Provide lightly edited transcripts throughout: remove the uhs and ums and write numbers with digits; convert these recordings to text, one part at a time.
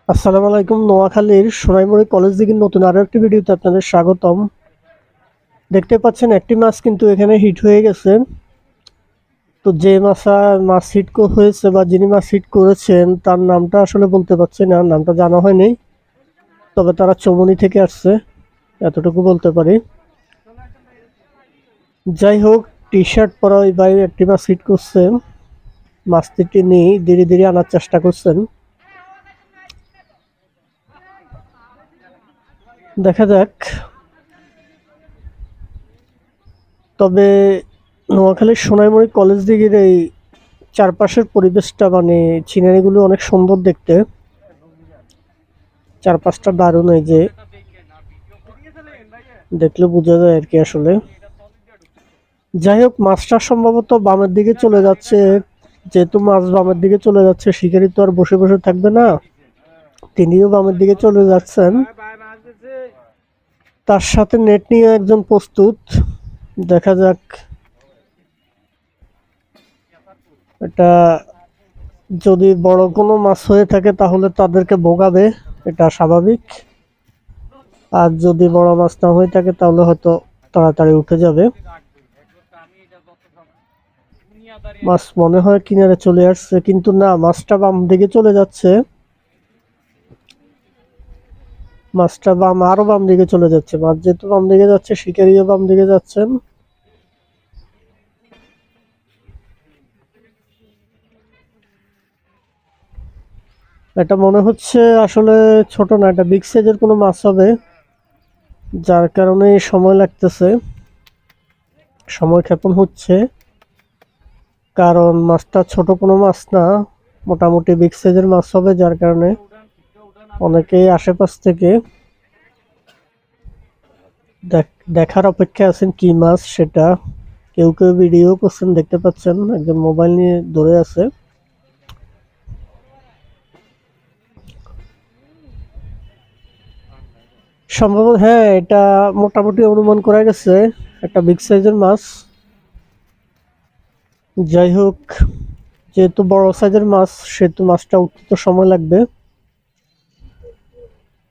আসসালামু আলাইকুম। নোয়াখালীর সোনাইমুড়ি কলেজ দিঘির নতুন আরো একটি ভিডিওতে আপনাদের স্বাগতম। দেখতে পাচ্ছেন একটি মাছ কিন্তু এখানে হিট হয়ে গেছে। তো যে মাছ হিট হয়েছে বা যিনি মাছ হিট করেছেন তার নামটা আসলে বলতে পারছি না, নামটা জানা হয়নি। তবে তারা চমুনি থেকে আসছে, এতটুকু বলতে পারি। যাই হোক, টি শার্ট পরা ওই ভাই একটি মাছ হিট করছে। মাছটি তিনি ধীরে ধীরে আনার চেষ্টা করছেন, দেখা যাক। তবে নোয়াখালীর সোনাইমুড়ি কলেজ দিঘির এই চারপাশের পরিবেশটা মানে সিনারিগুলো অনেক সুন্দর দেখতে। চারপাশটা দারুণ, এই যে দেখলে বোঝা যায় আর কি আসলে। যাই হোক, মাছটা সম্ভবত বামের দিকে চলে যাচ্ছে। যেহেতু মাছ বামের দিকে চলে যাচ্ছে, শিকারি তো আর বসে বসে থাকবে না, তিনিও বামের দিকে চলে যাচ্ছেন। তার সাথে নেট নিয়ে একজন প্রস্তুত, দেখা যাক। এটা যদি বড় কোনো মাছ হয়ে থাকে তাহলে তাদেরকে ভোগাবে, এটা স্বাভাবিক। আর যদি বড় মাছ না হয়ে থাকে তাহলে হয়তো তাড়াতাড়ি উঠে যাবে। মাছ মনে হয় কিনারে চলে আসছে, কিন্তু না, মাছটা বাম দিকে চলে যাচ্ছে। মাছটা আরো বাম দিকে চলে যাচ্ছে। মাছ যেহেতু বাম দিকে যাচ্ছে, শিকারিও বাম দিকে যাচ্ছেন। এটা মনে হচ্ছে আসলে ছোট না, এটা বিগ সাইজের কোনো মাছ হবে, যার কারণে সময় লাগতেছে, সময় ক্ষেপণ হচ্ছে। কারণ মাছটা ছোট কোনো মাছ না, মোটামুটি বিগ সাইজের মাছ হবে, যার কারণে অনেকেই আশেপাশ থেকে দেখার অপেক্ষায় আছেন কি মাছ সেটা। কেউ কেউ ভিডিও করছেন, দেখতে পাচ্ছেন একজন মোবাইল নিয়ে ধরে আছে। সম্ভবত হ্যাঁ, এটা মোটামুটি অনুমান করা গেছে একটা বিগ সাইজের মাছ। যাই হোক, যেহেতু বড় সাইজের মাছ সেহেতু মাছটা উঠতে তো সময় লাগবে।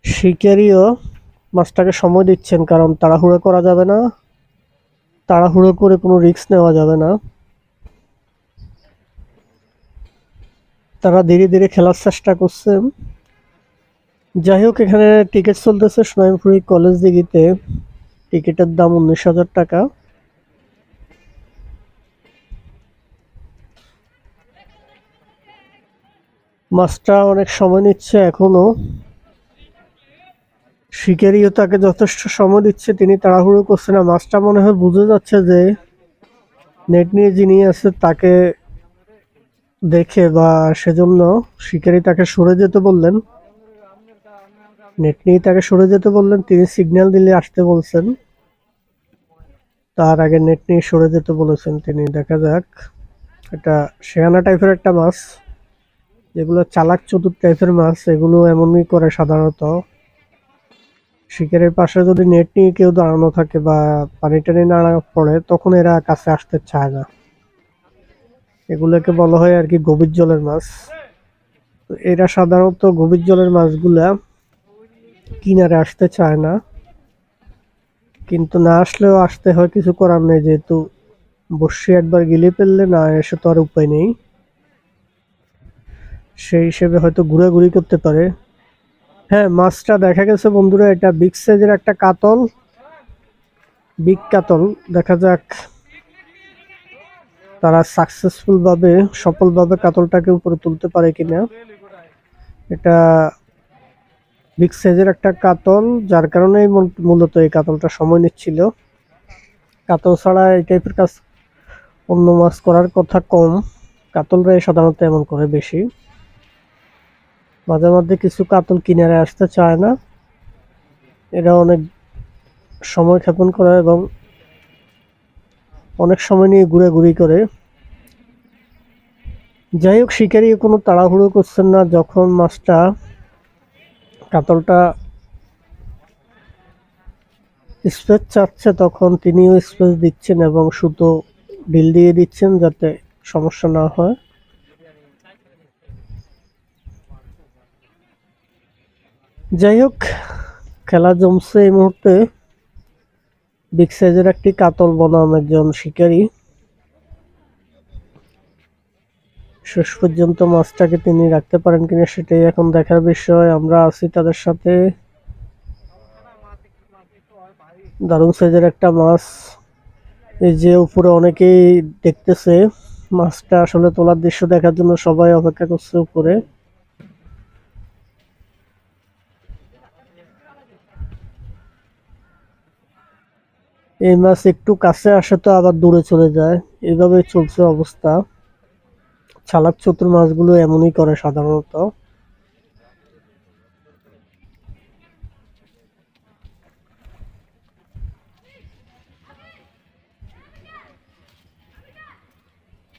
শিকারিও মাছটাকে সময় দিচ্ছেন, কারণ তাড়াহুড়ো করা যাবে না, তাড়াহুড়ো করে কোনো রিস্ক নেওয়া যাবে না। তারা ধীরে ধীরে খেলার চেষ্টা করছে। যাই হোক, এখানে টিকিট চলতেছে সোনাইমুড়ি কলেজ দিঘিতে। টিকিটের দাম 19,000 টাকা। মাছটা অনেক সময় নিচ্ছে এখনো। শিকারিও তাকে যথেষ্ট সময় দিচ্ছে, তিনি তাড়াহুড়ো করছে না। মাছটা মনে হয় বুঝে যাচ্ছে যে নেট নিয়ে যিনি আছে তাকে দেখে বা সেজন্য শিকারি তাকে সরে যেতে বললেন, নেট নিয়ে তাকে সরে যেতে বললেন। তিনি সিগন্যাল দিলে আসতে বলছেন, তার আগে নেট নিয়ে সরে যেতে বলেছেন তিনি। দেখা যাক, এটা শেয়ানা টাইপের একটা মাছ। যেগুলো চালাক চতুর টাইপের মাছ, এগুলো এমনই করে সাধারণত। শিকারের পাশে যদি নেট নিয়ে কেউ দাঁড়ানো থাকে বা পানি টানি নাড়া পড়ে, তখন এরা কাছে আসতে চায় না। এগুলোকে বলা হয় আর কি গভীর জলের মাছ। তো এরা সাধারণত গভীর জলের মাছগুলা কিনারে আসতে চায় না, কিন্তু না আসলেও আসতে হয়, কিছু করার নেই। যেহেতু বড়শি একবার গিলে ফেললে না এসে তো আর উপায় নেই। সেই হিসেবে হয়তো ঘোরাঘুরি করতে পারে। হ্যাঁ, মাছটা দেখা গেছে বন্ধুরা, এটা বিগ সাইজের একটা কাতল, বিগ কাতল। দেখা যাক তারা সফলভাবে কাতলটাকে উপরে তুলতে পারে কিনা। এটা বিগ সাইজের একটা কাতল, যার কারণে মূলত এই কাতলটা সময় নিচ্ছিল। কাতল ছাড়া এই টাইপের কাজ অন্য মাছ করার কথা কম, কাতলরাই সাধারণত এমন করে বেশি। মাঝে মধ্যে কিছু কাতল কিনারে আসতে চায় না, এরা অনেক সময় ক্ষেপণ করে এবং অনেক সময় নিয়ে ঘুরাঘুরি করে। যাই হোক, শিকারি কোনো তাড়াহুড়ো করছেন না। যখন কাতলটা স্পেস চাচ্ছে তখন তিনিও স্পেস দিচ্ছেন এবং সুতো ঢিল দিয়ে দিচ্ছেন যাতে সমস্যা না হয়। যাই হোক, খেলা জমছে এই মুহূর্তে। বিগ সাইজের একটি কাতল বনাম একজন শিকারী। শেষ পর্যন্ত মাছটাকে তিনি রাখতে পারেন কিনা সেটাই এখন দেখার বিষয়। আমরা আছি তাদের সাথে। দারুণ সাইজের একটা মাছ, এই যে উপরে অনেকেই দেখতেছে। মাছটা আসলে তোলার দৃশ্য দেখার জন্য সবাই অপেক্ষা করছে উপরে। এই মাছ একটু কাছে আসে তো আবার দূরে চলে যায়, এইভাবে চলছে অবস্থা। চালাক চতুর মাছগুলো এমনই করে সাধারণত।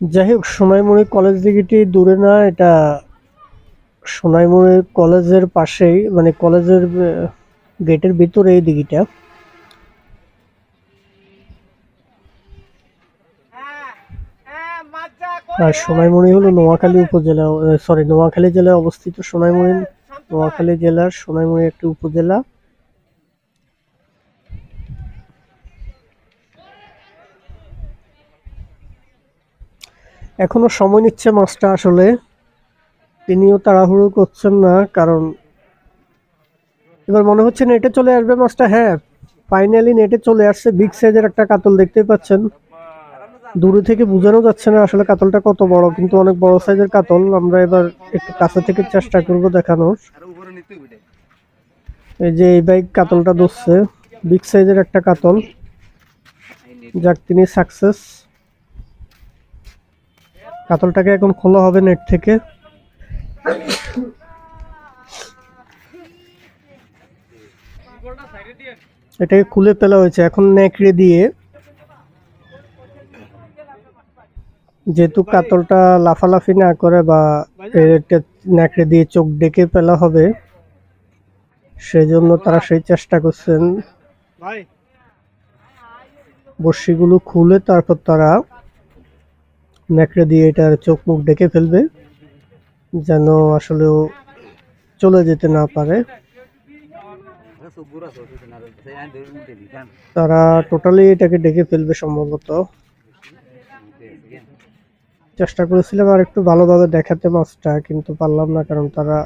যাই হোক, সোনাইমুড়ি কলেজ দিঘিটি দূরে না, এটা সোনাইমুড়ি কলেজের পাশেই, মানে কলেজের গেটের ভিতরে এই দিঘিটা। আর সোনাইমুড়ি হলো নোয়াখালী উপজেলা, সরি নোয়াখালী জেলায় অবস্থিত। সোনাইমুড়ি নোয়াখালী জেলার সোনাইমুড়ি একটি উপজেলা। এখনো সময় নিচ্ছে মাছটা আসলে, তিনিও তাড়াহুড়ো করছেন না, কারণ এবার মনে হচ্ছে নেটে চলে আসবে মাছটা। হ্যাঁ, ফাইনালি নেটে চলে আসছে। বিগ সাইজের একটা কাতল দেখতেই পাচ্ছেন। দূরে থেকে বোঝানো যাচ্ছে না আসলে কাতলটা কত বড়, কিন্তু অনেক বড় সাইজের কাতল। আমরা এবার একটু কাছে থেকে চেষ্টা করব দেখানোর। এই যে এই বাইক কাতলটা ধরছে, বিগ সাইজের একটা কাতল। যাক, তিনি সাকসেস। কাতলটাকে এখন খোলা হবে নেট থেকে। এটাকে খুলে ফেলা হয়েছে এখন নেকড়ে দিয়ে, যেহেতু কাতলটা লাফালাফি না করে বা নেকড়ে দিয়ে চোখ ডেকে ফেলা হবে, সেজন্য তারা সেই চেষ্টা করছেন। বড়শিগুলো খুলে তারপর তারা নেকড়ে দিয়ে এটার চোখ মুখ ডেকে ফেলবে, যেন আসলে চলে যেতে না পারে। তারা টোটালি এটাকে ডেকে ফেলবে সম্ভবত। চেষ্টা করেছিলাম আর একটু ভালোভাবে দেখাতে মাছটা, কিন্তু পারলাম না, কারণ তারা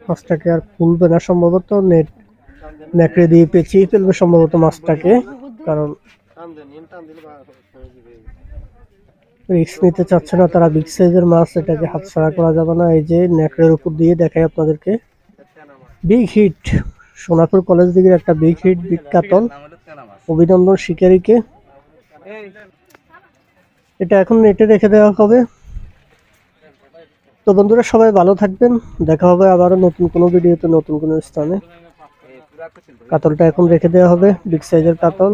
মাছটাকে আর খুলবে না সম্ভবত। নেকড়ে দিয়ে পেঁচিয়ে ফেলবে সম্ভবত মাছটাকে, কারণ রিস্ক নিতে চাচ্ছে না তারা। বিগ সাইজের মাছ, এটাকে হাতছাড়া করা যাবে না। এই যে নেকড়ের উপর দিয়ে দেখাই আপনাদেরকে, বিগ হিট। সোনাপুর কলেজ দিকের একটা বিগ হিট, বিগ কাতল। অভিনন্দন শিকারীকে। এটা এখন নেটে রেখে দেওয়া হবে। তো বন্ধুরা, সবাই ভালো থাকবেন। দেখা হবে আবারও নতুন কোনো ভিডিওতে, নতুন কোনো স্থানে। কাতলটা এখন রেখে দেওয়া হবে, বিগ সাইজের কাতল।